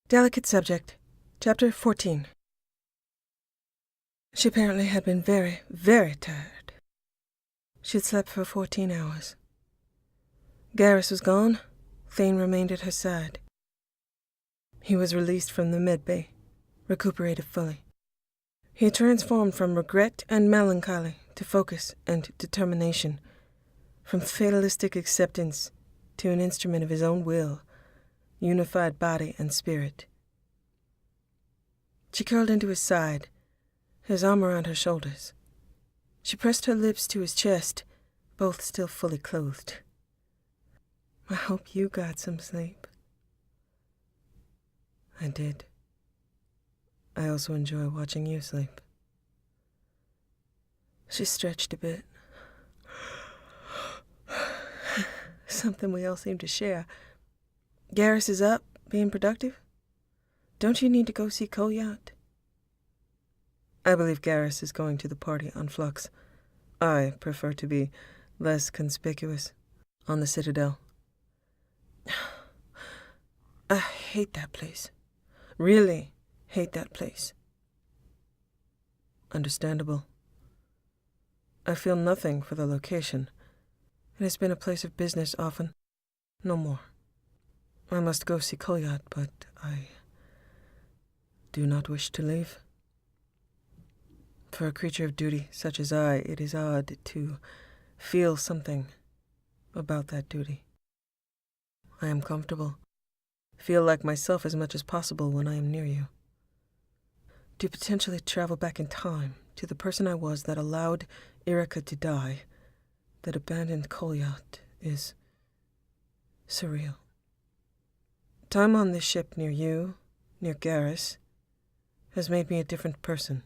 Delicate subject. Chapter 14. She apparently had been very, very tired. She had slept for 14 hours. Garrus was gone. Thane remained at her side. He was released from the medbay, recuperated fully. He had transformed from regret and melancholy to focus and determination, from fatalistic acceptance to an instrument of his own will, unified body and spirit. She curled into his side, his arm around her shoulders. She pressed her lips to his chest, both still fully clothed. I hope you got some sleep. I did. I also enjoy watching you sleep. She stretched a bit. Something we all seem to share. Garrus is up, being productive? Don't you need to go see Kolyat? I believe Garrus is going to the party on Flux. I prefer to be less conspicuous on the Citadel. I hate that place. Really hate that place. Understandable. I feel nothing for the location. It has been a place of business often. No more. I must go see Kolyat, but I do not wish to leave. For a creature of duty such as I, it is odd to feel something about that duty. I am comfortable. Feel like myself as much as possible when I am near you. To potentially travel back in time to the person I was that allowed Erica to die, that abandoned Kolyat, is surreal. Time on this ship near you, near Garrus, has made me a different person.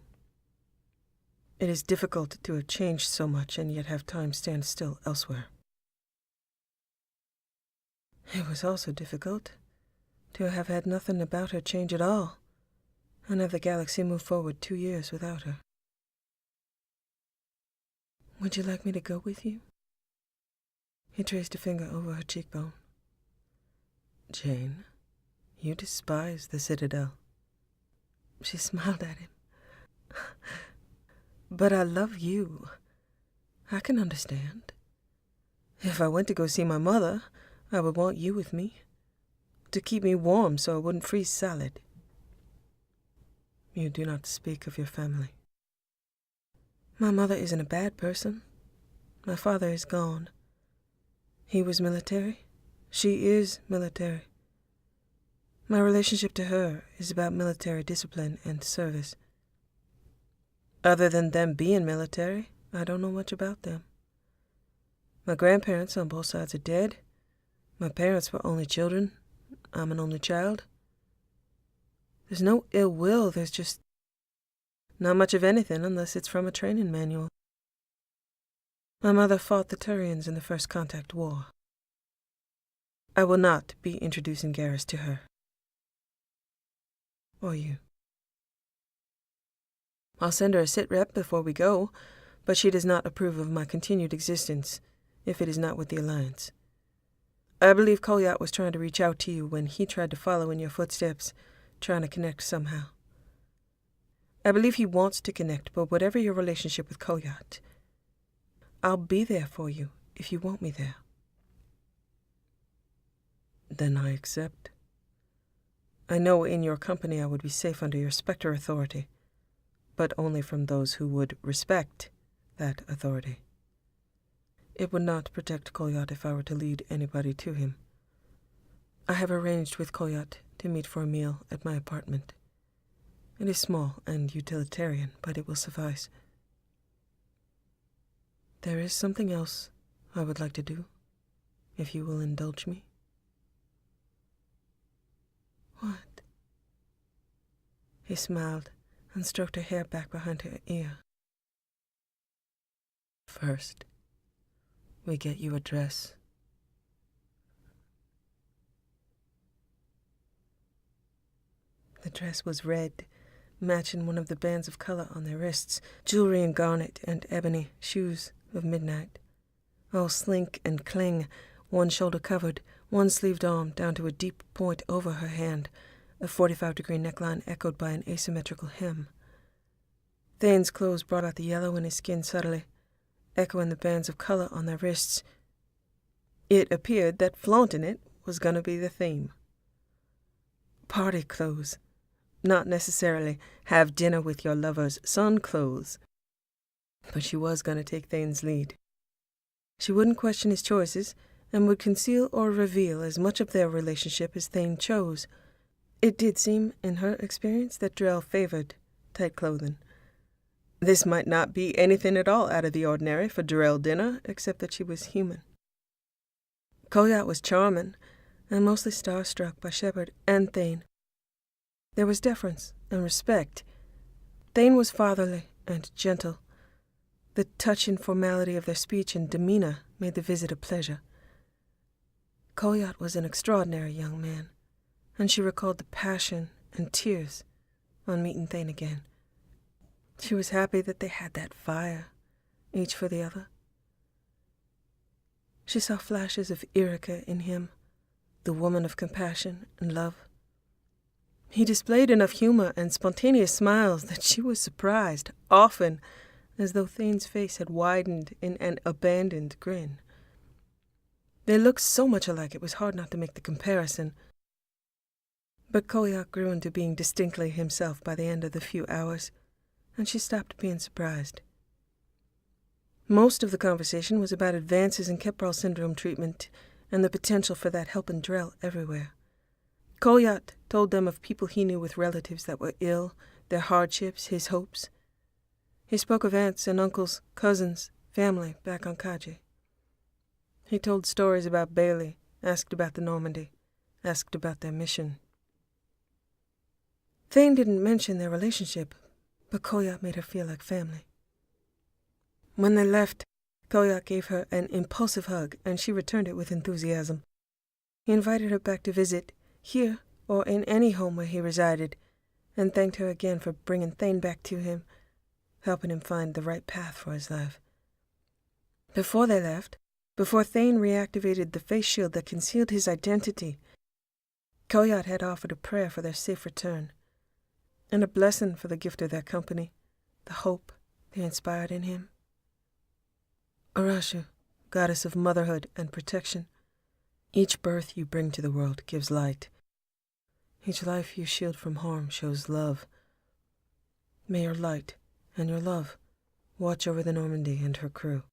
It is difficult to have changed so much and yet have time stand still elsewhere. It was also difficult to have had nothing about her change at all, and have the galaxy move forward 2 years without her. Would you like me to go with you? He traced a finger over her cheekbone. Jane, you despise the Citadel. She smiled at him. But I love you. I can understand. If I went to go see my mother, I would want you with me, to keep me warm so I wouldn't freeze solid. You do not speak of your family. My mother isn't a bad person. My father is gone. He was military. She is military. My relationship to her is about military discipline and service. Other than them being military, I don't know much about them. My grandparents on both sides are dead. My parents were only children. I'm an only child. There's no ill will, there's just not much of anything unless it's from a training manual. My mother fought the Turians in the First Contact War. I will not be introducing Garrus to her. Or you. I'll send her a sit rep before we go, but she does not approve of my continued existence if it is not with the Alliance. I believe Kolyat was trying to reach out to you when he tried to follow in your footsteps, trying to connect somehow. I believe he wants to connect, but whatever your relationship with Kolyat, I'll be there for you if you want me there. Then I accept. I know in your company I would be safe under your Spectre authority, but only from those who would respect that authority. It would not protect Kolyat if I were to lead anybody to him. I have arranged with Kolyat to meet for a meal at my apartment. It is small and utilitarian, but it will suffice. There is something else I would like to do, if you will indulge me. What? He smiled and stroked her hair back behind her ear. First, we get you a dress. The dress was red, matching one of the bands of color on their wrists, jewelry in garnet and ebony, shoes of midnight. All slink and cling, one shoulder covered, one sleeved arm down to a deep point over her hand, a 45-degree neckline echoed by an asymmetrical hem. Thane's clothes brought out the yellow in his skin subtly, echoing the bands of color on their wrists. It appeared that flaunting it was going to be the theme. Party clothes, not necessarily have dinner with your lover's son clothes. But she was going to take Thane's lead. She wouldn't question his choices and would conceal or reveal as much of their relationship as Thane chose. It did seem, in her experience, that Drell favored tight clothing. This might not be anything at all out of the ordinary for Drell dinner, except that she was human. Kolyat was charming, and mostly starstruck by Shepard and Thane. There was deference and respect. Thane was fatherly and gentle. The touch and formality of their speech and demeanor made the visit a pleasure. Kolyat was an extraordinary young man, and she recalled the passion and tears on meeting Thane again. She was happy that they had that fire, each for the other. She saw flashes of Erica in him, the woman of compassion and love. He displayed enough humor and spontaneous smiles that she was surprised, often, as though Thane's face had widened in an abandoned grin. They looked so much alike it was hard not to make the comparison. But Kolyat grew into being distinctly himself by the end of the few hours, and she stopped being surprised. Most of the conversation was about advances in Kepral syndrome treatment and the potential for that helping Drell everywhere. Kolyat told them of people he knew with relatives that were ill, their hardships, his hopes. He spoke of aunts and uncles, cousins, family back on Kaji. He told stories about Bailey, asked about the Normandy, asked about their mission. Thane didn't mention their relationship, but Kolyat made her feel like family. When they left, Kolyat gave her an impulsive hug, and she returned it with enthusiasm. He invited her back to visit, here or in any home where he resided, and thanked her again for bringing Thane back to him, helping him find the right path for his life. Before they left, before Thane reactivated the face shield that concealed his identity, Kolyat had offered a prayer for their safe return, and a blessing for the gift of their company, the hope they inspired in him. Arashu, goddess of motherhood and protection, each birth you bring to the world gives light. Each life you shield from harm shows love. May your light and your love watch over the Normandy and her crew.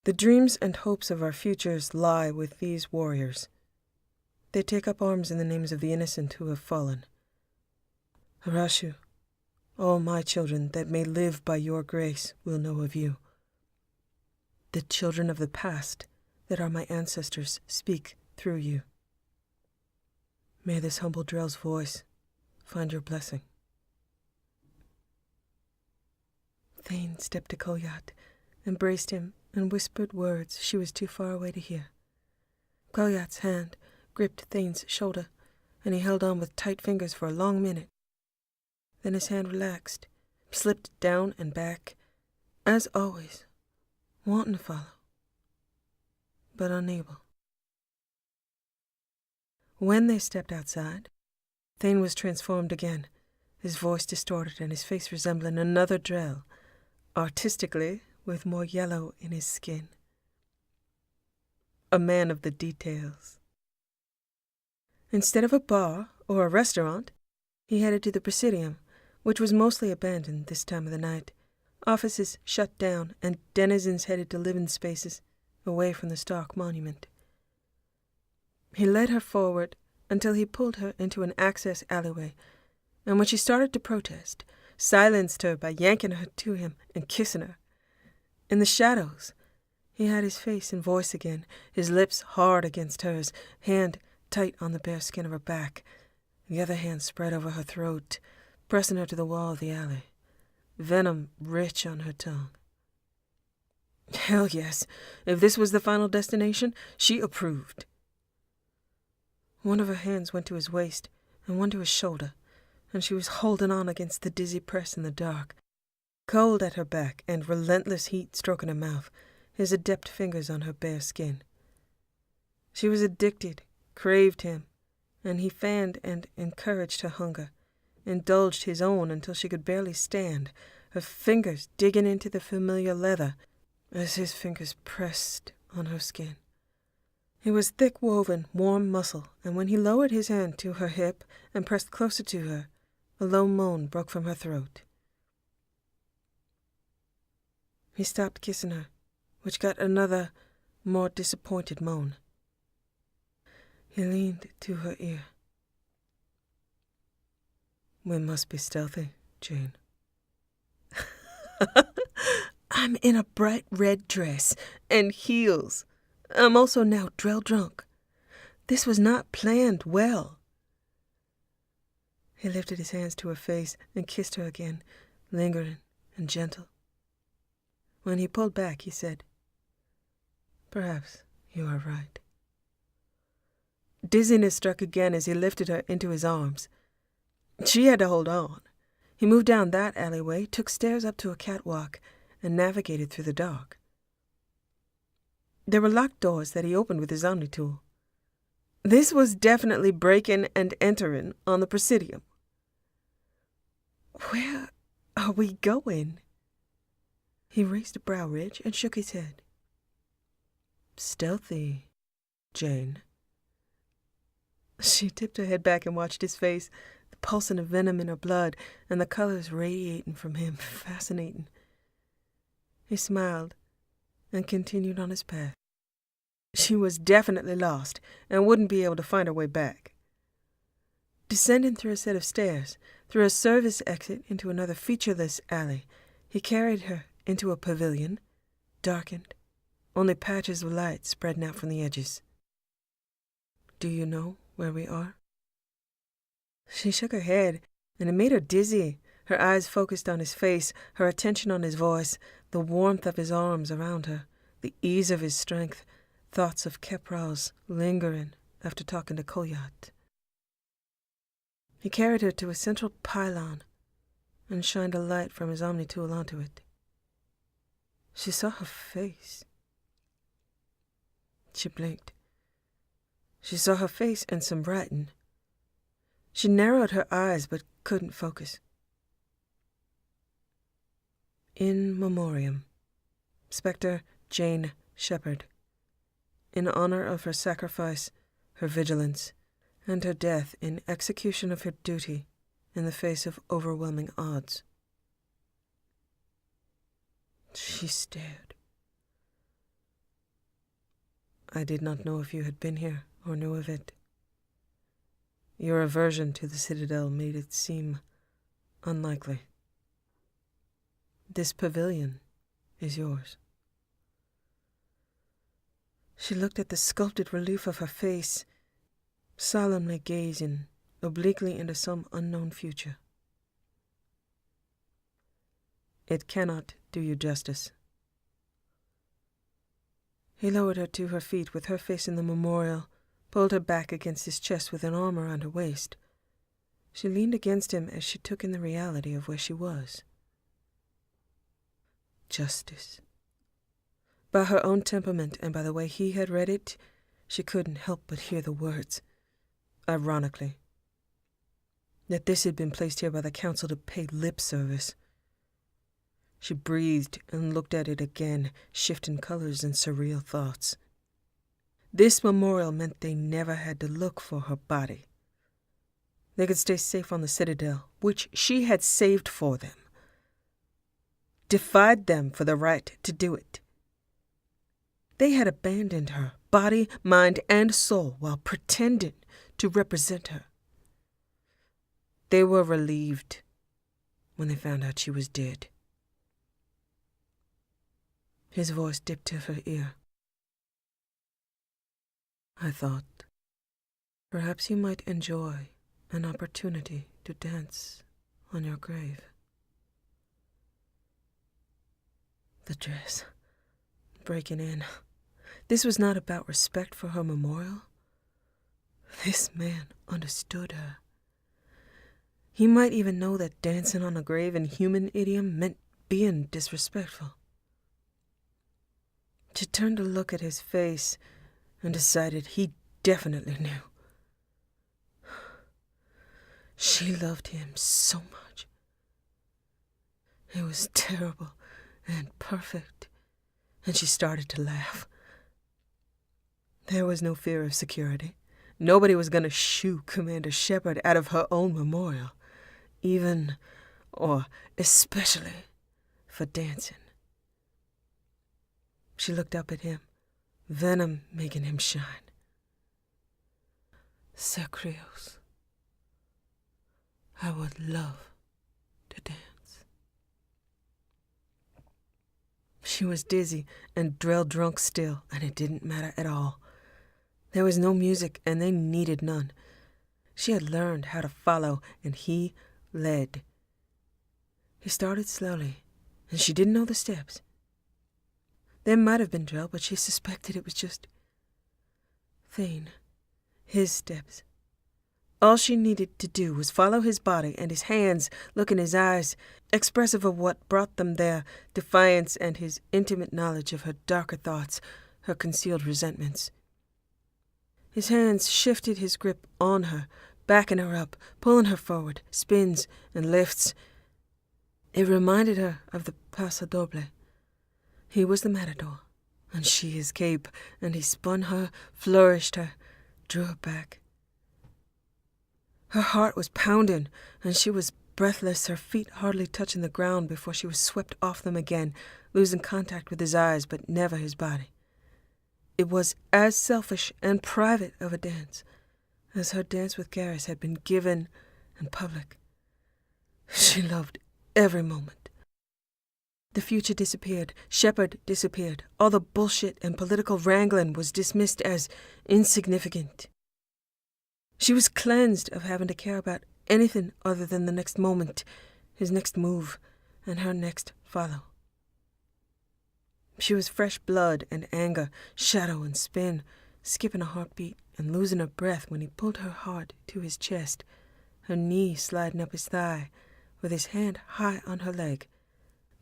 The dreams and hopes of our futures lie with these warriors. They take up arms in the names of the innocent who have fallen. Arashu, all my children that may live by your grace will know of you. The children of the past that are my ancestors speak through you. May this humble Drell's voice find your blessing. Thane stepped to Kolyat, embraced him, and whispered words she was too far away to hear. Kolyat's hand gripped Thane's shoulder, and he held on with tight fingers for a long minute. Then his hand relaxed, slipped down and back, as always, wanting to follow, but unable. When they stepped outside, Thane was transformed again, his voice distorted and his face resembling another Drell, artistically with more yellow in his skin. A man of the details. Instead of a bar or a restaurant, he headed to the Presidium, which was mostly abandoned this time of the night, offices shut down and denizens headed to living spaces away from the stark monument. He led her forward until he pulled her into an access alleyway, and when she started to protest, silenced her by yanking her to him and kissing her. In the shadows, he had his face and voice again, his lips hard against hers, hand tight on the bare skin of her back, the other hand spread over her throat, pressing her to the wall of the alley, venom rich on her tongue. Hell yes, if this was the final destination, she approved. One of her hands went to his waist and one to his shoulder, and she was holding on against the dizzy press in the dark, cold at her back and relentless heat stroking her mouth, his adept fingers on her bare skin. She was addicted, craved him, and he fanned and encouraged her hunger, indulged his own until she could barely stand, her fingers digging into the familiar leather as his fingers pressed on her skin. It was thick-woven, warm muscle, and when he lowered his hand to her hip and pressed closer to her, a low moan broke from her throat. He stopped kissing her, which got another, more disappointed moan. He leaned to her ear. "We must be stealthy, Jane." "I'm in a bright red dress and heels. I'm also now drell drunk. This was not planned well." He lifted his hands to her face and kissed her again, lingering and gentle. When he pulled back, he said, "Perhaps you are right." Dizziness struck again as he lifted her into his arms. She had to hold on. He moved down that alleyway, took stairs up to a catwalk, and navigated through the dark. There were locked doors that he opened with his omni-tool. This was definitely breaking and entering on the Presidium. "Where are we going?" He raised a brow ridge and shook his head. "Stealthy, Jane." She tipped her head back and watched his face, the pulsing of venom in her blood and the colors radiating from him, fascinating. He smiled and continued on his path. She was definitely lost and wouldn't be able to find her way back. Descending through a set of stairs, through a service exit into another featureless alley, he carried her into a pavilion, darkened, only patches of light spreading out from the edges. "Do you know where we are?" She shook her head, and it made her dizzy, her eyes focused on his face, her attention on his voice, the warmth of his arms around her, the ease of his strength, thoughts of Kepral's lingering after talking to Kolyat. He carried her to a central pylon and shined a light from his omni-tool onto it. She saw her face. She blinked. She saw her face and some writing. She narrowed her eyes but couldn't focus. "In memoriam, Spectre Jane Shepard. In honor of her sacrifice, her vigilance, and her death in execution of her duty in the face of overwhelming odds." She stared. "I did not know if you had been here or knew of it. Your aversion to the Citadel made it seem unlikely. This pavilion is yours." She looked at the sculpted relief of her face, solemnly gazing obliquely into some unknown future. "It cannot do you justice." He lowered her to her feet with her facing the memorial, pulled her back against his chest with an arm around her waist. She leaned against him as she took in the reality of where she was. Justice. By her own temperament and by the way he had read it, she couldn't help but hear the words. Ironically, that this had been placed here by the council to pay lip service. She breathed and looked at it again, shifting colors and surreal thoughts. This memorial meant they never had to look for her body. They could stay safe on the Citadel, which she had saved for them. Defied them for the right to do it. They had abandoned her, body, mind, and soul, while pretending to represent her. They were relieved when they found out she was dead. His voice dipped to her ear. "I thought perhaps you might enjoy an opportunity to dance on your grave." The dress, breaking in. This was not about respect for her memorial. This man understood her. He might even know that dancing on a grave in human idiom meant being disrespectful. She turned to look at his face and decided he definitely knew. She loved him so much. It was terrible and perfect, and she started to laugh. There was no fear of security. Nobody was going to shoo Commander Shepard out of her own memorial, even, or especially, for dancing. She looked up at him, venom making him shine. Sir Krios, I would love to dance. She was dizzy and drunk still, and it didn't matter at all. There was no music, and they needed none. She had learned how to follow, and he led. He started slowly, and she didn't know the steps. There might have been drill, but she suspected it was just Thane, his steps. All she needed to do was follow his body and his hands, look in his eyes, expressive of what brought them there, defiance and his intimate knowledge of her darker thoughts, her concealed resentments. His hands shifted his grip on her, backing her up, pulling her forward, spins and lifts. It reminded her of the Paso Doble. He was the matador, and she his cape, and he spun her, flourished her, drew her back. Her heart was pounding, and she was breathless, her feet hardly touching the ground before she was swept off them again, losing contact with his eyes, but never his body. It was as selfish and private of a dance as her dance with Garrus had been given and public. She loved every moment. The future disappeared. Shepard disappeared. All the bullshit and political wrangling was dismissed as insignificant. She was cleansed of having to care about anything other than the next moment, his next move, and her next follow. She was fresh blood and anger, shadow and spin, skipping a heartbeat and losing her breath when he pulled her heart to his chest, her knee sliding up his thigh, with his hand high on her leg,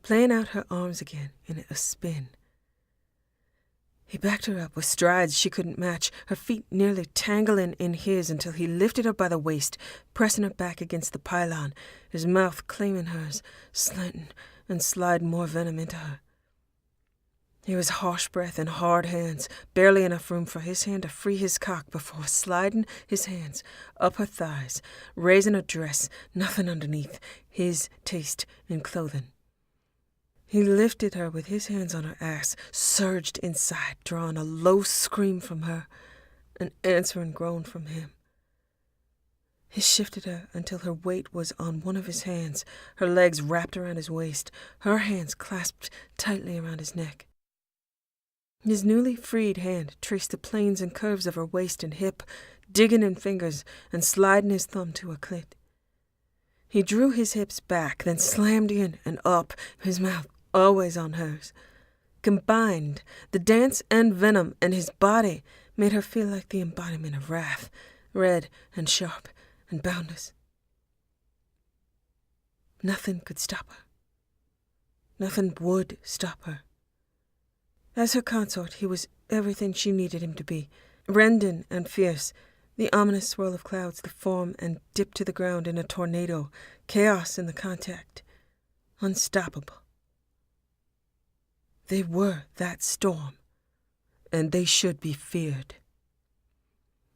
playing out her arms again in a spin. He backed her up with strides she couldn't match, her feet nearly tangling in his until he lifted her by the waist, pressing her back against the pylon, his mouth claiming hers, slanting and sliding more venom into her. There was harsh breath and hard hands, barely enough room for his hand to free his cock before sliding his hands up her thighs, raising her dress, nothing underneath, his taste in clothing. He lifted her with his hands on her ass, surged inside, drawing a low scream from her, an answering groan from him. He shifted her until her weight was on one of his hands, her legs wrapped around his waist, her hands clasped tightly around his neck. His newly freed hand traced the planes and curves of her waist and hip, digging in fingers and sliding his thumb to her clit. He drew his hips back, then slammed in and up, his mouth always on hers. Combined, the dance and venom and his body made her feel like the embodiment of wrath, red and sharp and boundless. Nothing could stop her. Nothing would stop her. As her consort, he was everything she needed him to be, rending and fierce, the ominous swirl of clouds that form and dip to the ground in a tornado, chaos in the contact, unstoppable. They were that storm, and they should be feared.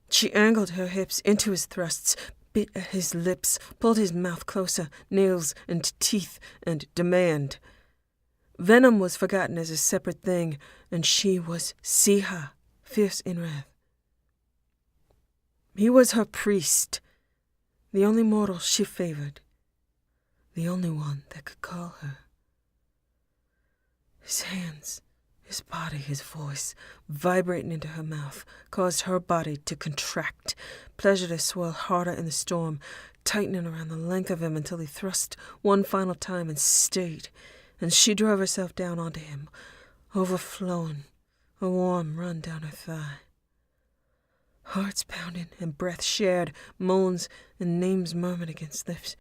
She angled her hips into his thrusts, bit at his lips, pulled his mouth closer, nails and teeth and demand. Venom was forgotten as a separate thing, and she was Siha, fierce in wrath. He was her priest, the only mortal she favored, the only one that could call her. His hands, his body, his voice, vibrating into her mouth, caused her body to contract, pleasure to swirl harder in the storm, tightening around the length of him until he thrust one final time and stayed, and she drove herself down onto him, overflowing, a warm run down her thigh. Hearts pounding and breath shared, moans and names murmured against lips.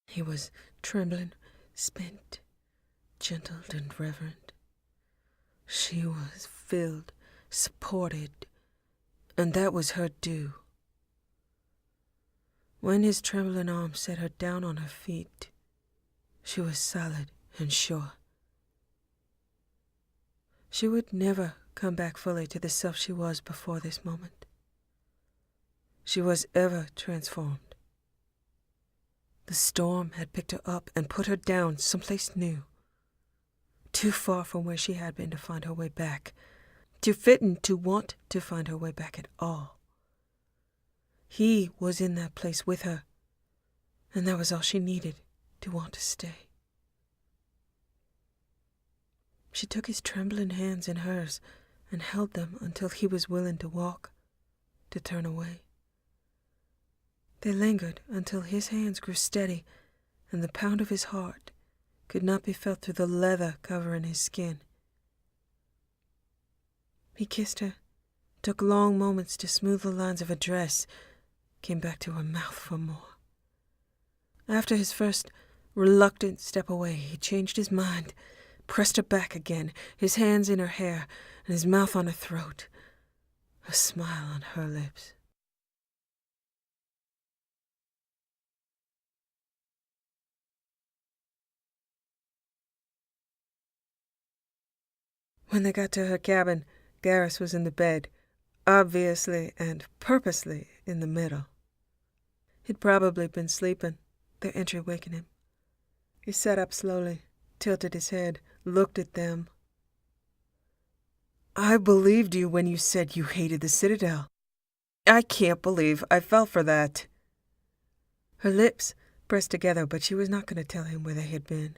He was trembling, spent, gentled and reverent. She was filled, supported, and that was her due. When his trembling arm set her down on her feet, she was solid and sure. She would never come back fully to the self she was before this moment. She was ever transformed. The storm had picked her up and put her down someplace new, too far from where she had been to find her way back, too fitting to want to find her way back at all. He was in that place with her, and that was all she needed to want to stay. She took his trembling hands in hers and held them until he was willing to walk, to turn away. They lingered until his hands grew steady and the pound of his heart could not be felt through the leather covering his skin. He kissed her, took long moments to smooth the lines of her dress, came back to her mouth for more. After his first reluctant step away, he changed his mind, pressed her back again, his hands in her hair and his mouth on her throat, a smile on her lips. When they got to her cabin, Garrus was in the bed, obviously and purposely in the middle. He'd probably been sleeping, their entry waking him. He sat up slowly, tilted his head, looked at them. "I believed you when you said you hated the Citadel. I can't believe I fell for that." Her lips pressed together, but she was not going to tell him where they had been.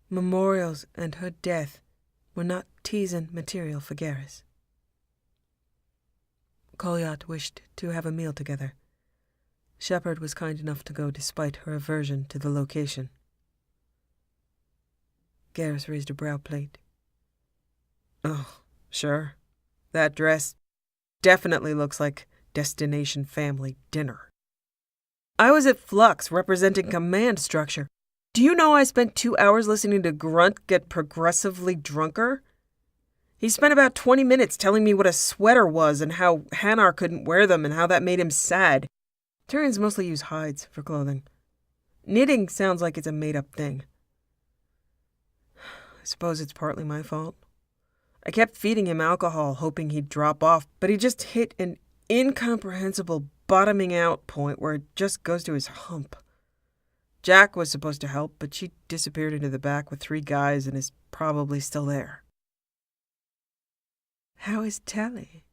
Memorials and her death were not teasing material for Garrus. Kolyat wished to have a meal together. Shepard was kind enough to go despite her aversion to the location. Garrus raised a brow plate. "Oh, sure. That dress definitely looks like destination family dinner. I was at Flux representing command structure. Do you know I spent 2 hours listening to Grunt get progressively drunker? He spent about 20 minutes telling me what a sweater was and how Hanar couldn't wear them and how that made him sad. Turians mostly use hides for clothing. Knitting sounds like it's a made-up thing. I suppose it's partly my fault. I kept feeding him alcohol, hoping he'd drop off, but he just hit an incomprehensible bottoming out point where it just goes to his hump. Jack was supposed to help, but she disappeared into the back with 3 guys and is probably still there." "How is Tally?"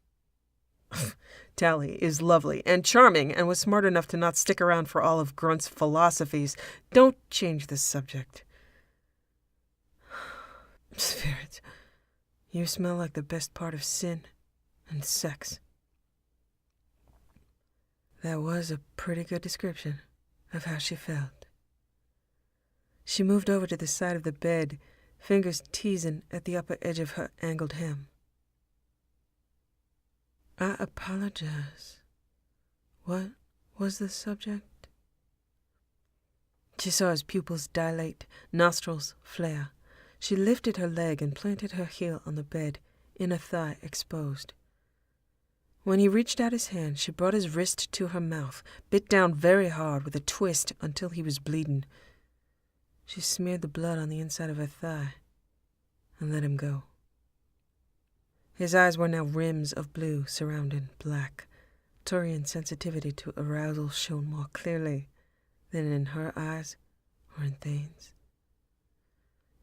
"Tally is lovely and charming and was smart enough to not stick around for all of Grunt's philosophies. Don't change the subject." "Spirits, you smell like the best part of sin and sex." That was a pretty good description of how she felt. She moved over to the side of the bed, fingers teasing at the upper edge of her angled hem. "I apologize. What was the subject?" She saw his pupils dilate, nostrils flare. She lifted her leg and planted her heel on the bed, inner thigh exposed. When he reached out his hand, she brought his wrist to her mouth, bit down very hard with a twist until he was bleeding. She smeared the blood on the inside of her thigh and let him go. His eyes were now rims of blue surrounding black. Turian sensitivity to arousal shone more clearly than in her eyes or in Thane's.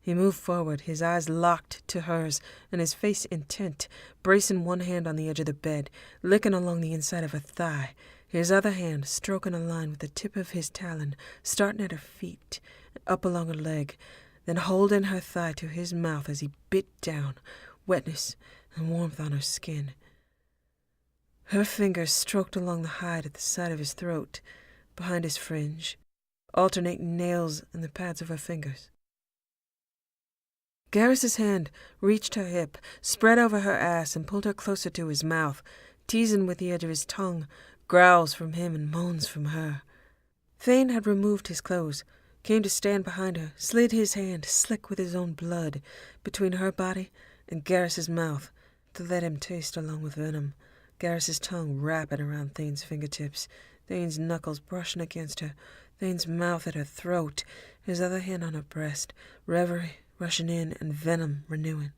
He moved forward, his eyes locked to hers and his face intent, bracing one hand on the edge of the bed, licking along the inside of her thigh, his other hand stroking a line with the tip of his talon, starting at her feet and up along her leg, then holding her thigh to his mouth as he bit down, wetness and warmth on her skin. Her fingers stroked along the hide at the side of his throat, behind his fringe, alternating nails in the pads of her fingers. Garrus's hand reached her hip, spread over her ass, and pulled her closer to his mouth, teasing with the edge of his tongue, growls from him and moans from her. Thane had removed his clothes, came to stand behind her, slid his hand, slick with his own blood, between her body and Garrus's mouth, to let him taste along with venom, Garrus's tongue wrapping around Thane's fingertips, Thane's knuckles brushing against her, Thane's mouth at her throat, his other hand on her breast, reverie rushing in and venom renewing.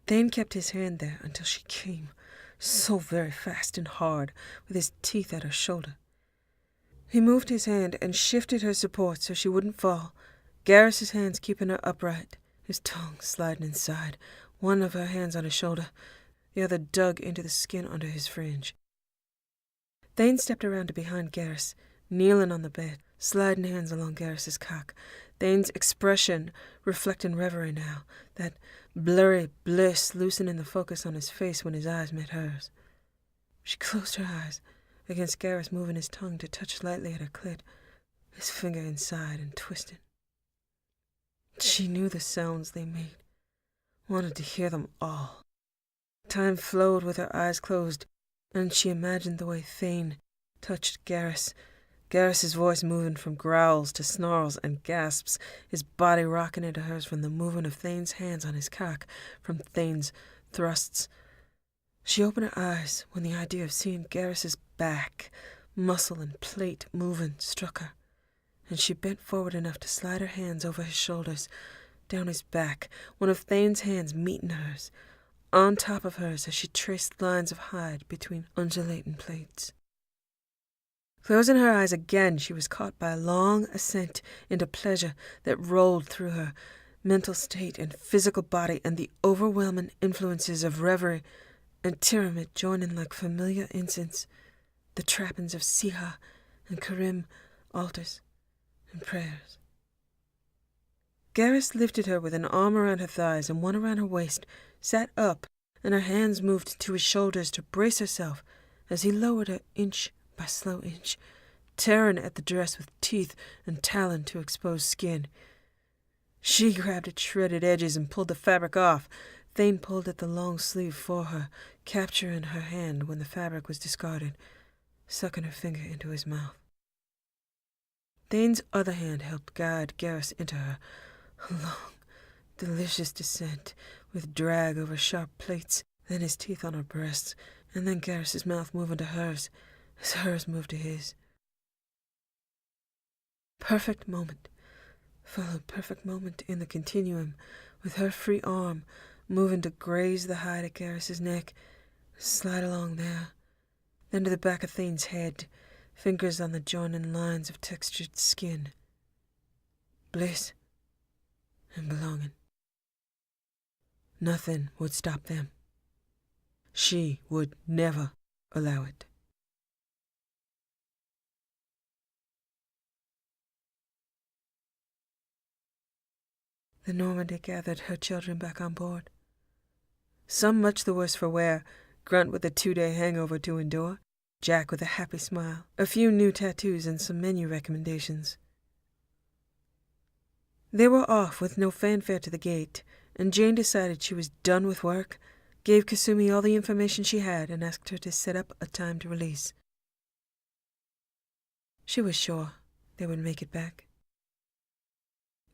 Thane kept his hand there until she came, so very fast and hard, with his teeth at her shoulder. He moved his hand and shifted her support so she wouldn't fall, Garrus's hands keeping her upright, his tongue sliding inside, one of her hands on his shoulder, the other dug into the skin under his fringe. Thane stepped around to behind Garrus, kneeling on the bed, sliding hands along Garrus's cock, Thane's expression reflecting reverie now, that blurry bliss loosening the focus on his face when his eyes met hers. She closed her eyes, against Garrus moving his tongue to touch lightly at her clit, his finger inside and twisting. She knew the sounds they made, wanted to hear them all. Time flowed with her eyes closed, and she imagined the way Thane touched Garrus, Garrus's voice moving from growls to snarls and gasps, his body rocking into hers from the movement of Thane's hands on his cock, from Thane's thrusts. She opened her eyes when the idea of seeing Garrus's back, muscle and plate moving, struck her, and she bent forward enough to slide her hands over his shoulders, down his back, one of Thane's hands meeting hers, on top of hers as she traced lines of hide between undulating plates. Closing her eyes again, she was caught by a long ascent into pleasure that rolled through her mental state and physical body, and the overwhelming influences of reverie and Tyramid joining like familiar incense, the trappings of Siha and Karim altars and prayers. Garrus lifted her with an arm around her thighs and one around her waist, sat up, and her hands moved to his shoulders to brace herself as he lowered her inch by slow inch, tearing at the dress with teeth and talon to expose skin. She grabbed at shredded edges and pulled the fabric off. Thane pulled at the long sleeve for her, capturing her hand when the fabric was discarded, sucking her finger into his mouth. Thane's other hand helped guide Garrus into her, a long, delicious descent, with drag over sharp plates, then his teeth on her breasts, and then Garrus's mouth moving to hers, as hers moved to his. Perfect moment followed perfect moment in the continuum, with her free arm moving to graze the hide at Garrus's neck, slide along there, then to the back of Thane's head, fingers on the joining lines of textured skin. Bliss and belonging. Nothing would stop them. She would never allow it. The Normandy gathered her children back on board. Some much the worse for wear, Grunt with a 2-day hangover to endure, Jack with a happy smile, a few new tattoos and some menu recommendations. They were off with no fanfare to the gate, and Jane decided she was done with work, gave Kasumi all the information she had, and asked her to set up a time to release. She was sure they would make it back.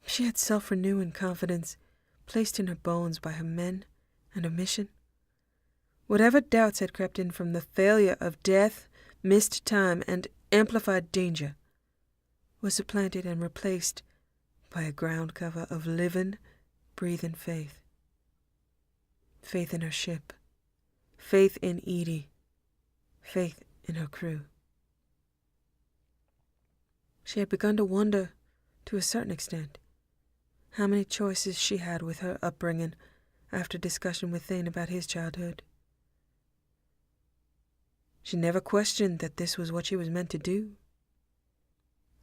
She had self-renewing confidence, placed in her bones by her men and her mission. Whatever doubts had crept in from the failure of death, missed time, and amplified danger was supplanted and replaced by a ground cover of living, breathing faith. Faith in her ship, faith in Edie, faith in her crew. She had begun to wonder, to a certain extent, how many choices she had with her upbringing after discussion with Thane about his childhood. She never questioned that this was what she was meant to do.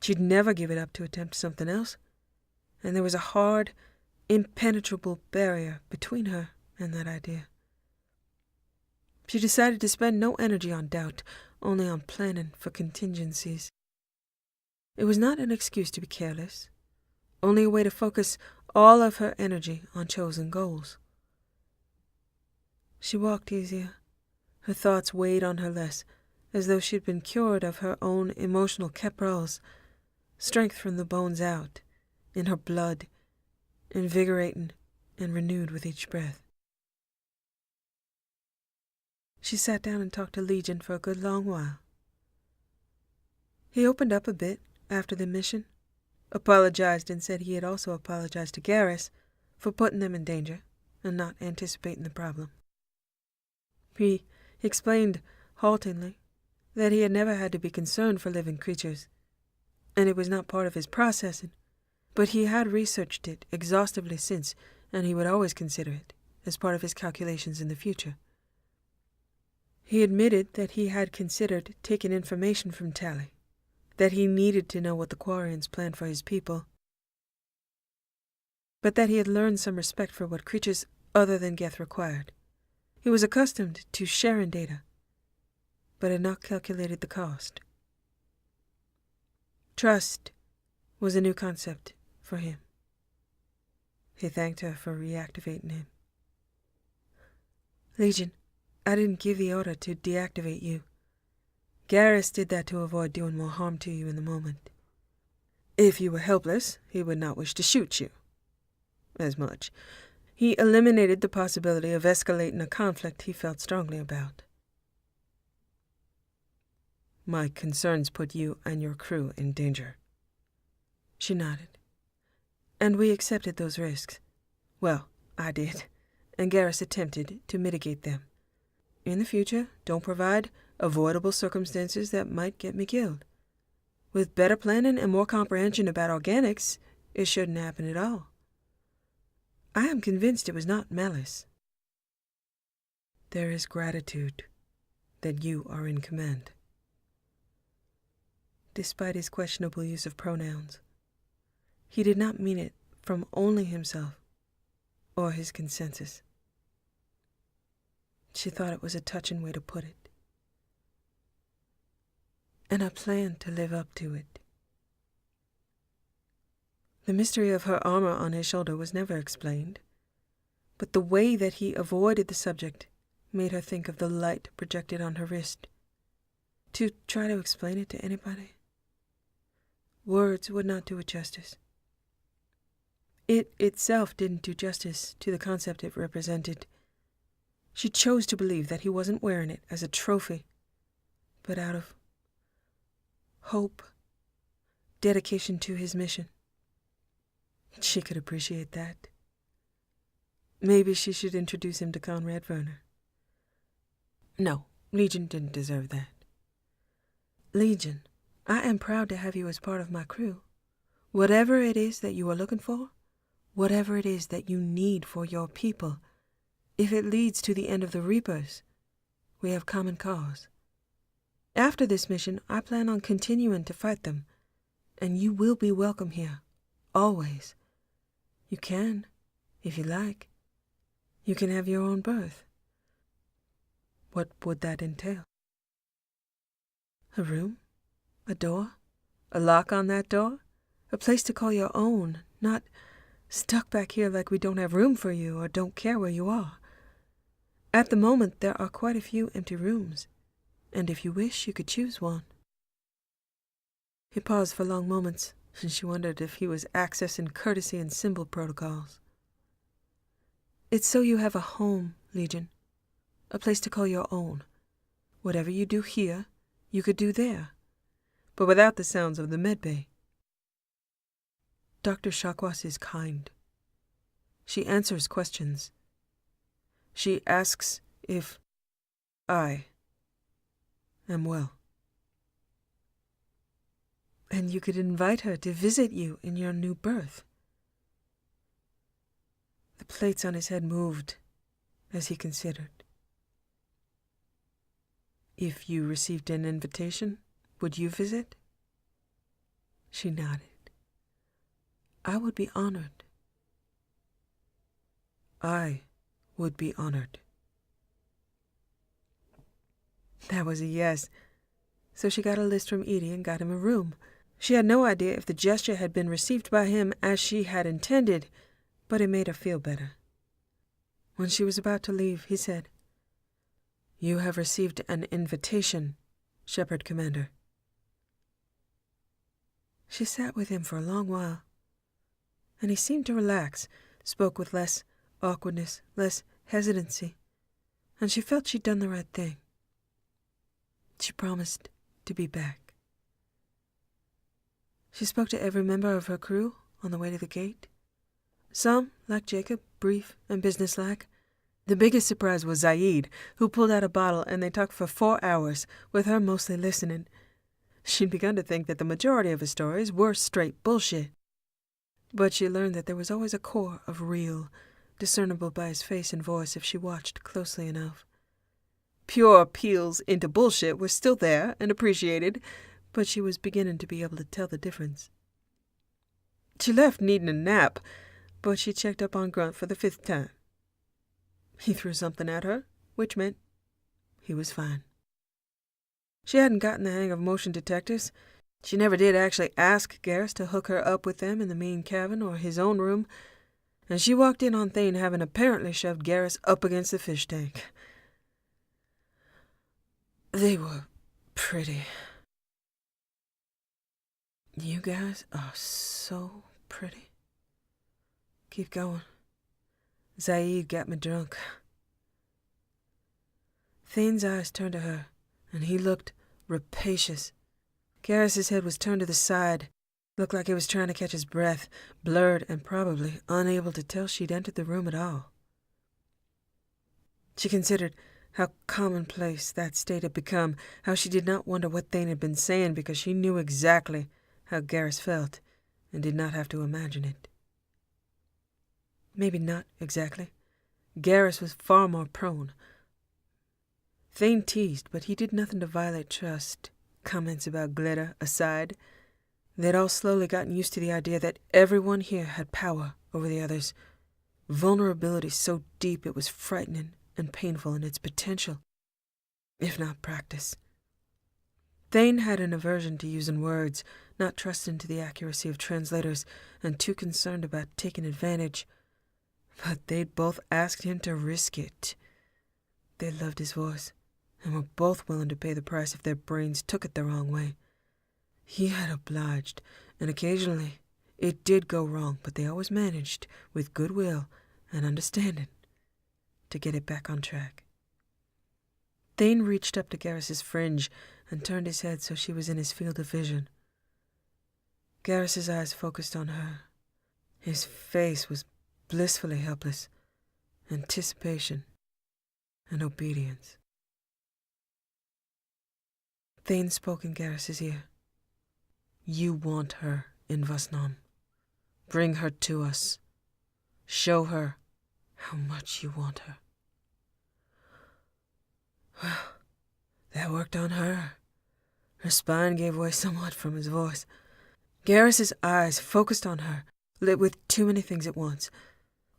She'd never give it up to attempt something else, and there was a hard, impenetrable barrier between her and that idea. She decided to spend no energy on doubt, only on planning for contingencies. It was not an excuse to be careless, only a way to focus all of her energy on chosen goals. She walked easier. Her thoughts weighed on her less, as though she had been cured of her own emotional caprals, strength from the bones out, in her blood, invigorating and renewed with each breath. She sat down and talked to Legion for a good long while. He opened up a bit after the mission, apologized and said he had also apologized to Garrus for putting them in danger and not anticipating the problem. He explained haltingly that he had never had to be concerned for living creatures, and it was not part of his processing, but he had researched it exhaustively since, and he would always consider it as part of his calculations in the future. He admitted that he had considered taking information from Tally, that he needed to know what the Quarians planned for his people, but that he had learned some respect for what creatures other than Geth required. He was accustomed to sharing data, but had not calculated the cost. Trust was a new concept for him. He thanked her for reactivating him. Legion, I didn't give the order to deactivate you. Garrus did that to avoid doing more harm to you in the moment. If you were helpless, he would not wish to shoot you as much. He eliminated the possibility of escalating a conflict he felt strongly about. My concerns put you and your crew in danger. She nodded. And we accepted those risks. Well, I did, and Garrus attempted to mitigate them. In the future, don't provide avoidable circumstances that might get me killed. With better planning and more comprehension about organics, it shouldn't happen at all. I am convinced it was not malice. There is gratitude that you are in command. Despite his questionable use of pronouns, he did not mean it from only himself or his consensus. She thought it was a touching way to put it. And I planned to live up to it. The mystery of her armor on his shoulder was never explained, but the way that he avoided the subject made her think of the light projected on her wrist. To try to explain it to anybody, words would not do it justice. It itself didn't do justice to the concept it represented. She chose to believe that he wasn't wearing it as a trophy, but out of hope, dedication to his mission. She could appreciate that. Maybe she should introduce him to Conrad Werner. No, Legion didn't deserve that. Legion, I am proud to have you as part of my crew. Whatever it is that you are looking for, whatever it is that you need for your people, if it leads to the end of the Reapers, we have common cause. After this mission, I plan on continuing to fight them, and you will be welcome here, always. You can, if you like. You can have your own berth. What would that entail? A room? A door? A lock on that door? A place to call your own, not stuck back here like we don't have room for you or don't care where you are. At the moment, there are quite a few empty rooms, and if you wish, you could choose one. He paused for long moments, and she wondered if he was accessing courtesy and symbol protocols. It's so you have a home, Legion. A place to call your own. Whatever you do here, you could do there, but without the sounds of the medbay. Dr. Shakwas is kind. She answers questions. She asks if I am well. And you could invite her to visit you in your new berth. The plates on his head moved as he considered. If you received an invitation, would you visit? She nodded. I would be honored. I would be honored. That was a yes. So she got a list from Edie and got him a room. She had no idea if the gesture had been received by him as she had intended, but it made her feel better. When she was about to leave, he said, You have received an invitation, Shepard Commander. She sat with him for a long while, and he seemed to relax, spoke with less awkwardness, less hesitancy, and she felt she'd done the right thing. She promised to be back. She spoke to every member of her crew on the way to the gate. Some, like Jacob, brief and businesslike. The biggest surprise was Zaid, who pulled out a bottle and they talked for 4 hours, with her mostly listening. She'd begun to think that the majority of his stories were straight bullshit. But she learned that there was always a core of real, discernible by his face and voice if she watched closely enough. Pure peels into bullshit were still there and appreciated, but she was beginning to be able to tell the difference. She left needing a nap, but she checked up on Grunt for the 5th time. He threw something at her, which meant he was fine. She hadn't gotten the hang of motion detectors. She never did actually ask Garrus to hook her up with them in the main cabin or his own room, and she walked in on Thane having apparently shoved Garrus up against the fish tank. They were pretty. You guys are so pretty. Keep going. Zaid got me drunk. Thane's eyes turned to her, and he looked rapacious. Garrus's head was turned to the side, looked like he was trying to catch his breath, blurred and probably unable to tell she'd entered the room at all. She considered how commonplace that state had become, how she did not wonder what Thane had been saying because she knew exactly how Garrus felt and did not have to imagine it. Maybe not exactly. Garrus was far more prone. Thane teased, but he did nothing to violate trust. Comments about glitter aside, they'd all slowly gotten used to the idea that everyone here had power over the others. Vulnerability so deep it was frightening and painful in its potential, if not practice. Thane had an aversion to using words, not trusting to the accuracy of translators, and too concerned about taking advantage. But they'd both asked him to risk it. They loved his voice, and were both willing to pay the price if their brains took it the wrong way. He had obliged, and occasionally it did go wrong, but they always managed, with goodwill and understanding, to get it back on track. Thane reached up to Garrus's fringe and turned his head so she was in his field of vision. Garrus's eyes focused on her. His face was blissfully helpless, anticipation, and obedience. Thane spoke in Garrus's ear. You want her in Vasnam. Bring her to us. Show her how much you want her. Well, that worked on her. Her spine gave way somewhat from his voice. Garrus's eyes focused on her, lit with too many things at once.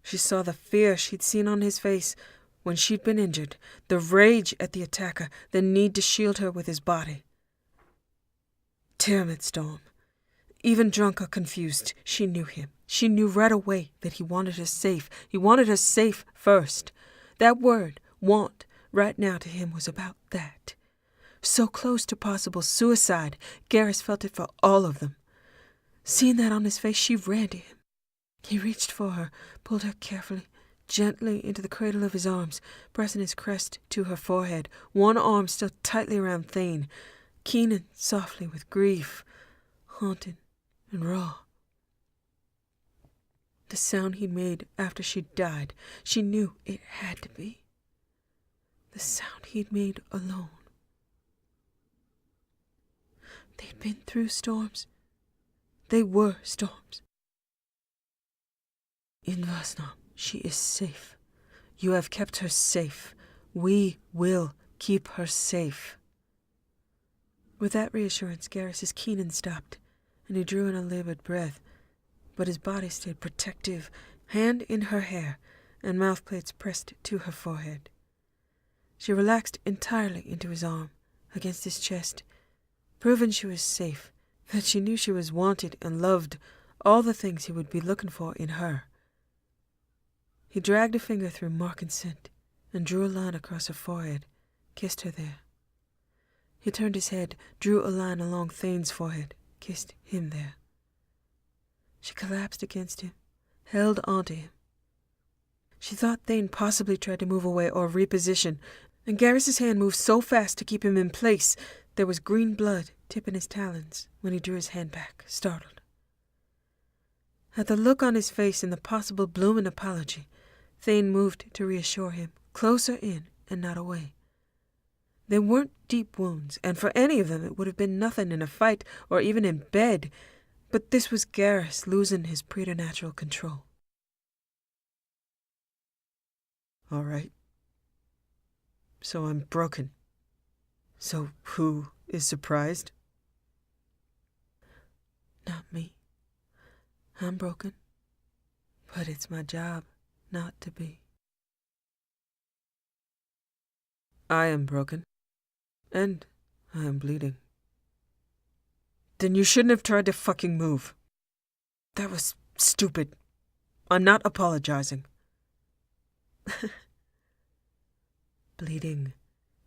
She saw the fear she'd seen on his face when she'd been injured, the rage at the attacker, the need to shield her with his body. Tyramid Storm. Even drunk or confused, she knew him. She knew right away that he wanted her safe. He wanted her safe first. That word, want, right now to him was about that. So close to possible suicide, Garrus felt it for all of them. Seeing that on his face, she ran to him. He reached for her, pulled her carefully, gently into the cradle of his arms, pressing his crest to her forehead, one arm still tightly around Thane, keening softly with grief, haunting and raw. The sound he made after she died, she knew it had to be. The sound he'd made alone. They'd been through storms. They were storms. In Vasnam, she is safe. You have kept her safe. We will keep her safe. With that reassurance, Garrus's keening stopped, and he drew in a labored breath, but his body stayed protective, hand in her hair, and mouthplates pressed to her forehead. She relaxed entirely into his arm, against his chest, proving she was safe, that she knew she was wanted and loved, all the things he would be looking for in her. He dragged a finger through Nonconsent and drew a line across her forehead, kissed her there. He turned his head, drew a line along Thane's forehead, kissed him there. She collapsed against him, held onto him. She thought Thane possibly tried to move away or reposition, and Garrus's hand moved so fast to keep him in place There was green blood tipping his talons when he drew his hand back, startled. At the look on his face and the possible blooming apology, Thane moved to reassure him, closer in and not away. There weren't deep wounds, and for any of them it would have been nothing in a fight or even in bed, but this was Garrus losing his preternatural control. All right. So I'm broken. So who is surprised? Not me. I'm broken. But it's my job not to be. I am broken. And I am bleeding. Then you shouldn't have tried to fucking move. That was stupid. I'm not apologizing. Bleeding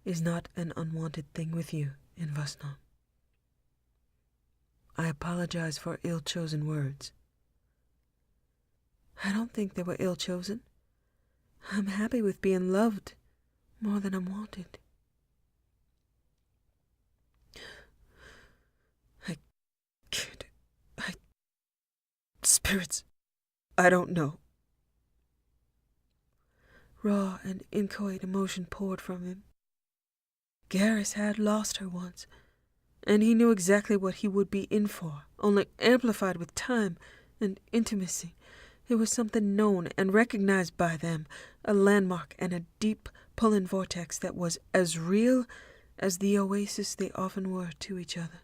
is not an unwanted thing with you in Vasnon. I apologize for ill-chosen words. I don't think they were ill-chosen. I'm happy with being loved more than I'm wanted. Spirits, I don't know. Raw and inchoate emotion poured from him. Garrus had lost her once, and he knew exactly what he would be in for, only amplified with time and intimacy. It was something known and recognized by them, a landmark and a deep pulling vortex that was as real as the oasis they often were to each other.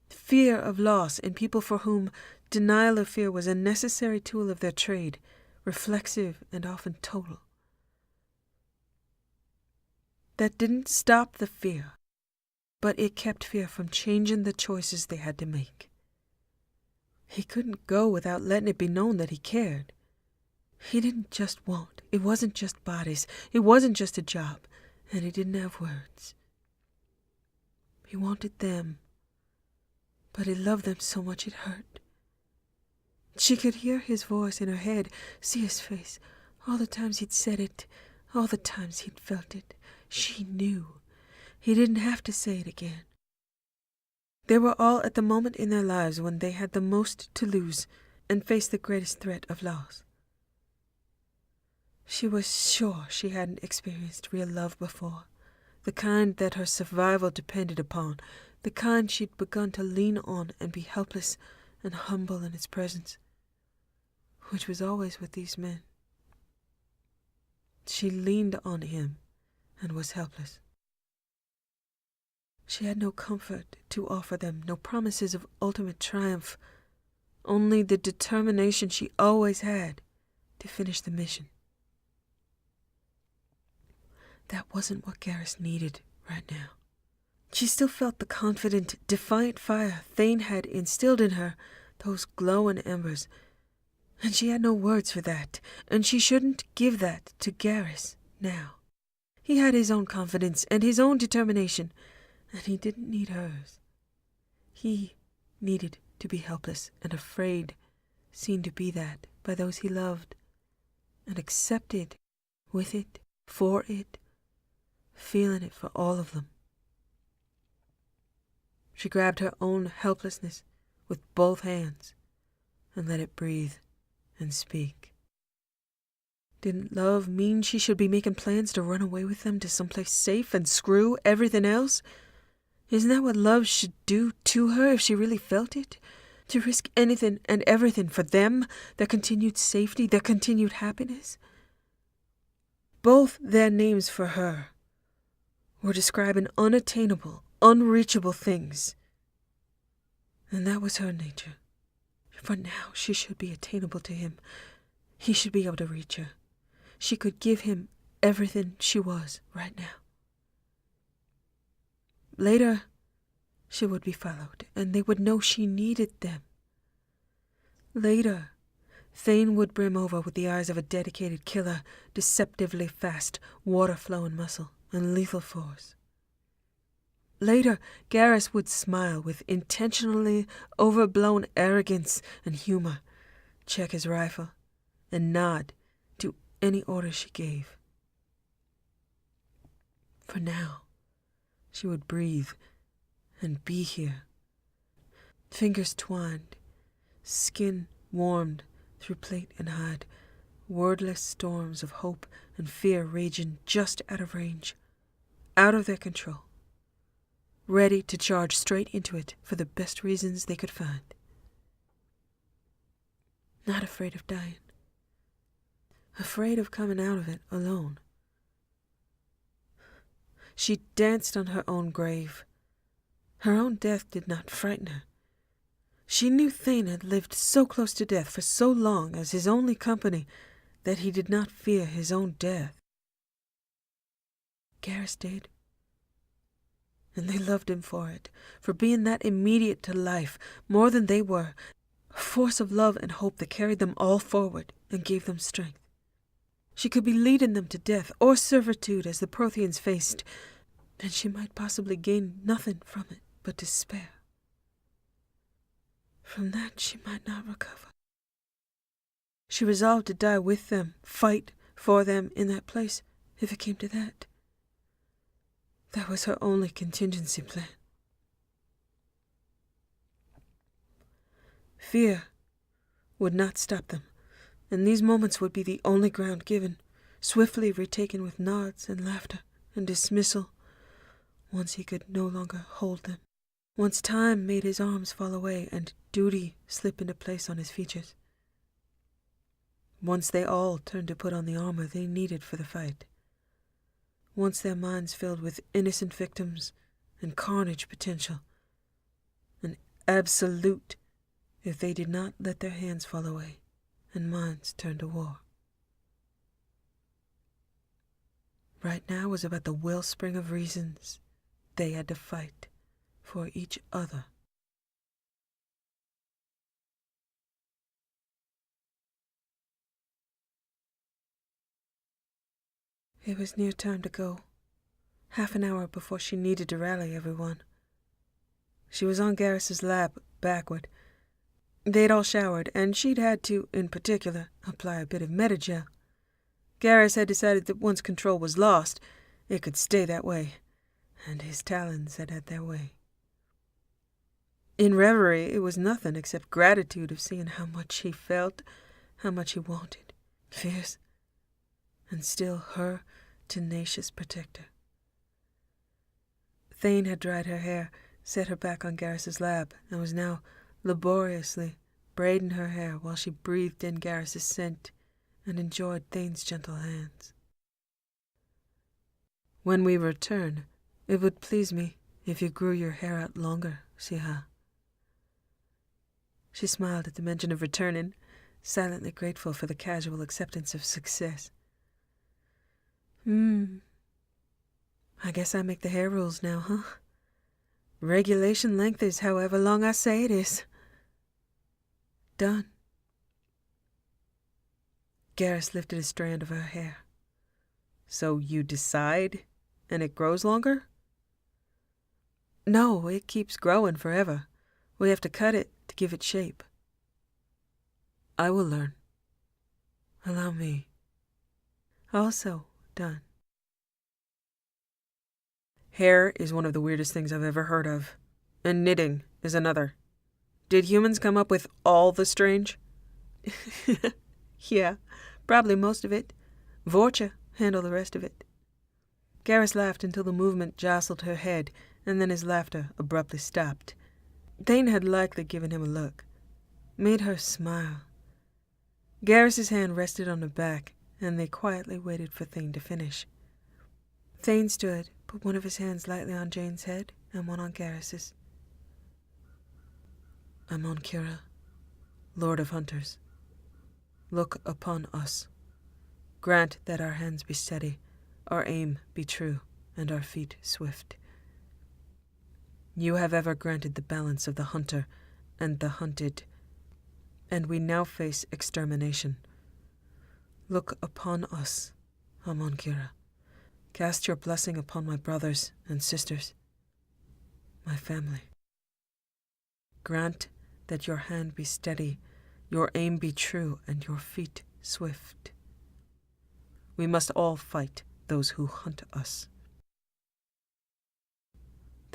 Fear of loss in people for whom denial of fear was a necessary tool of their trade, reflexive and often total. That didn't stop the fear, but it kept fear from changing the choices they had to make. He couldn't go without letting it be known that he cared. He didn't just want. It wasn't just bodies. It wasn't just a job. And he didn't have words. He wanted them, but he loved them so much it hurt. She could hear his voice in her head, see his face, all the times he'd said it, all the times he'd felt it. She knew. He didn't have to say it again. They were all at the moment in their lives when they had the most to lose and faced the greatest threat of loss. She was sure she hadn't experienced real love before, the kind that her survival depended upon, the kind she'd begun to lean on and be helpless and humble in its presence, which was always with these men. She leaned on him and was helpless. She had no comfort to offer them, no promises of ultimate triumph, only the determination she always had to finish the mission. That wasn't what Garrus needed right now. She still felt the confident, defiant fire Thane had instilled in her, those glowing embers, and she had no words for that, and she shouldn't give that to Garrus now. He had his own confidence and his own determination, and he didn't need hers. He needed to be helpless and afraid, seen to be that by those he loved, and accepted with it, for it, feeling it for all of them. She grabbed her own helplessness with both hands and let it breathe and speak. Didn't love mean she should be making plans to run away with them to someplace safe and screw everything else? Isn't that what love should do to her if she really felt it? To risk anything and everything for them, their continued safety, their continued happiness? Both their names for her were describing unattainable, unreachable things. And that was her nature. For now, she should be attainable to him. He should be able to reach her. She could give him everything she was right now. Later, she would be followed, and they would know she needed them. Later, Thane would brim over with the eyes of a dedicated killer, deceptively fast, water-flowing muscle, and lethal force. Later, Garrus would smile with intentionally overblown arrogance and humor, check his rifle, and nod to any order she gave. For now, she would breathe and be here. Fingers twined, skin warmed through plate and hide, wordless storms of hope and fear raging just out of range, out of their control, ready to charge straight into it for the best reasons they could find. Not afraid of dying. Afraid of coming out of it alone. She danced on her own grave. Her own death did not frighten her. She knew Thane had lived so close to death for so long as his only company that he did not fear his own death. Garrus did. And they loved him for it, for being that immediate to life, more than they were, a force of love and hope that carried them all forward and gave them strength. She could be leading them to death or servitude as the Protheans faced, and she might possibly gain nothing from it but despair. From that she might not recover. She resolved to die with them, fight for them in that place, if it came to that. That was her only contingency plan. Fear would not stop them, and these moments would be the only ground given, swiftly retaken with nods and laughter and dismissal, once he could no longer hold them, once time made his arms fall away and duty slip into place on his features. Once they all turned to put on the armor they needed for the fight. Once their minds filled with innocent victims and carnage potential. An absolute if they did not let their hands fall away and minds turn to war. Right now was about the wellspring of reasons they had to fight for each other. It was near time to go, half an hour before she needed to rally everyone. She was on Garrus's lap, backward. They'd all showered, and she'd had to, in particular, apply a bit of metagel. Garrus had decided that once control was lost, it could stay that way, and his talons had had their way. In reverie, it was nothing except gratitude of seeing how much he felt, how much he wanted, fierce, and still her tenacious protector. Thane had dried her hair, set her back on Garrus's lap, and was now laboriously braiding her hair while she breathed in Garrus's scent and enjoyed Thane's gentle hands. "When we return, it would please me if you grew your hair out longer, Siha." She smiled at the mention of returning, silently grateful for the casual acceptance of success. I guess I make the hair rules now, huh? Regulation length is however long I say it is. Done. Garrus lifted a strand of her hair. "So you decide, and it grows longer?" "No, it keeps growing forever. We have to cut it to give it shape." "I will learn. Allow me." Also done. Hair is one of the weirdest things I've ever heard of, and knitting is another. Did humans come up with all the strange? Yeah, probably most of it. Vorcha handle the rest of it. Garrus laughed until the movement jostled her head, and then his laughter abruptly stopped. Thane had likely given him a look, made her smile. Garrus's hand rested on her back, and they quietly waited for Thane to finish. Thane stood, put one of his hands lightly on Jane's head and one on Garrus's. "Amonkira, Lord of Hunters, look upon us. Grant that our hands be steady, our aim be true, and our feet swift. You have ever granted the balance of the hunter and the hunted, and we now face extermination. Look upon us, Amonkira. Cast your blessing upon my brothers and sisters, my family. Grant that your hand be steady, your aim be true, and your feet swift. We must all fight those who hunt us."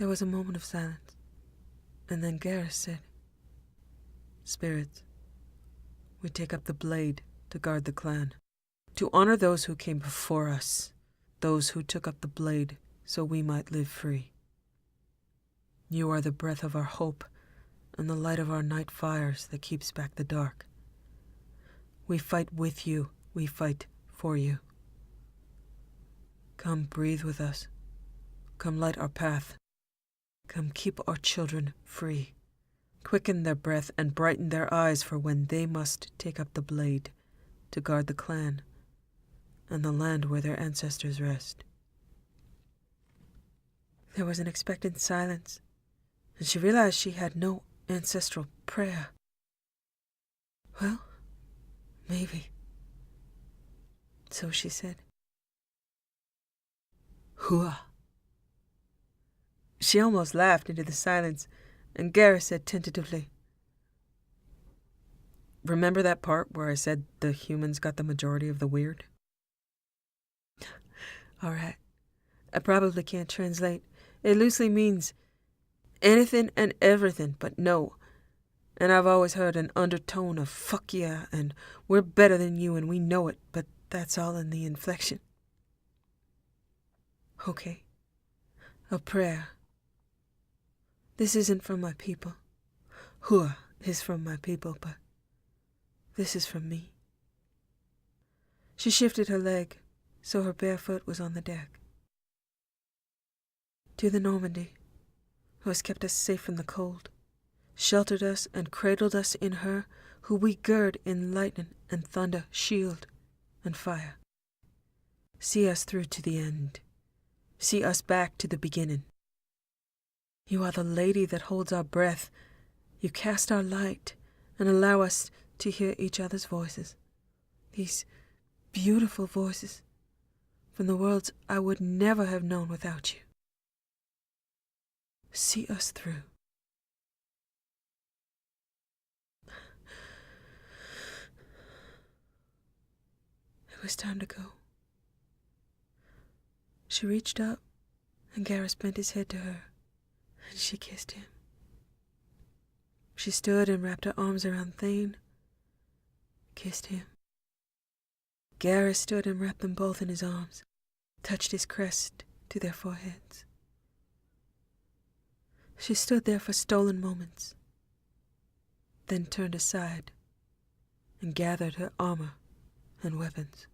There was a moment of silence, and then Garrus said, "Spirits, we take up the blade to guard the clan, to honor those who came before us, those who took up the blade so we might live free. You are the breath of our hope and the light of our night fires that keeps back the dark. We fight with you, we fight for you. Come breathe with us. Come light our path. Come keep our children free. Quicken their breath and brighten their eyes for when they must take up the blade to guard the clan and the land where their ancestors rest." There was an expectant silence, and she realized she had no ancestral prayer. "Well, maybe." So she said, "Hua." She almost laughed into the silence, and Garrus said tentatively, "Remember that part where I said the humans got the majority of the weird?" "All right. I probably can't translate. It loosely means anything and everything but no. And I've always heard an undertone of fuck yeah and we're better than you and we know it, but that's all in the inflection." "Okay. A prayer. This isn't from my people. Hua is from my people, but this is from me." She shifted her leg so her bare foot was on the deck. "To the Normandy, who has kept us safe from the cold, sheltered us and cradled us in her, who we gird in lightning and thunder, shield and fire. See us through to the end. See us back to the beginning. You are the lady that holds our breath. You cast our light and allow us to hear each other's voices. These beautiful voices from the worlds I would never have known without you. See us through." It was time to go. She reached up, and Garrus bent his head to her, and she kissed him. She stood and wrapped her arms around Thane, kissed him. Garrus stood and wrapped them both in his arms, touched his crest to their foreheads. She stood there for stolen moments, then turned aside and gathered her armor and weapons.